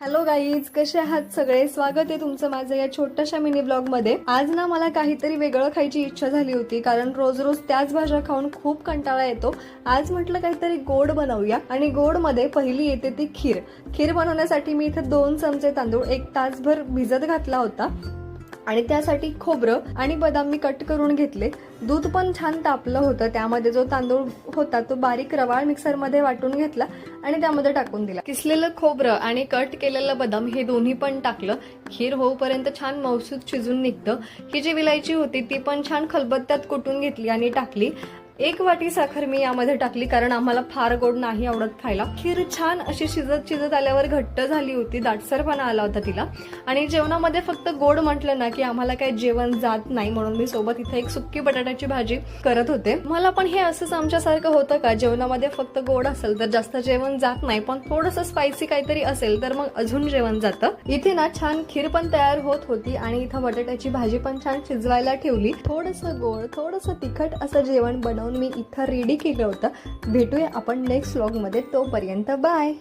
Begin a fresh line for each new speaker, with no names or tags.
Hello guys, कसे आहात सगळे? स्वागत आहे तुमचं माझं या छोट्याशा मिनी ब्लॉग मध्ये। आज ना मला काहीतरी वेगळं खायची इच्छा झाली होती, कारण रोज रोज त्याच भाज्या खाऊन खूप कंटाळा येतो। आज म्हटलं काहीतरी गोड बनवूया, आणि गोड मध्ये पहिली येते ती खीर। खीर बनवण्यासाठी मी इथे 2 चमचे तांदूळ 1 तासभर भिजत घातला होता, आणि त्यासाठी खोबरं आणि बदाम मी कट करून घेतले। दूध पण छान तापलं होतं, त्यामध्ये जो तांदूळ होता तो बारीक रवाळ मिक्सर मध्ये वाटून घेतला आणि त्यामध्ये टाकून दिला। किसलेलं खोबरं आणि कट केलेलं बदाम हे दोन्ही पण टाकलं। खीर होईपर्यंत छान मौसूद शिजून निघतं। ही जी विलायची होती ती पण छान खलबत्त्यात कुटून घेतली आणि टाकली। 1 वाटी साखर मी यामध्ये टाकली, कारण आम्हाला फार गोड नाही आवडत खायला। खीर छान अशी शिजत आल्यावर घट्ट झाली होती, दाटसरपणा आला होता तिला। आणि जेवणामध्ये फक्त गोड म्हटलं ना की आम्हाला काही जेवण जात नाही, म्हणून मी सोबत इथे एक सुक्की बटाट्याची भाजी करत होते। मला पण हे असंच आमच्यासारखं होतं का, जेवणामध्ये फक्त गोड असेल तर जास्त जेवण जात नाही, पण थोडंसं स्पायसी काहीतरी असेल तर मग अजून जेवण जातं। इथे ना छान खीर पण तयार होत होती, आणि इथं बटाट्याची भाजी पण छान शिजवायला ठेवली। थोडंसं गोड थोडंसं तिखट असं जेवण बनवून मी इथं रेडी केलं होतं। भेटूया आपण नेक्स्ट व्लॉग मध्ये, तोपर्यंत बाय।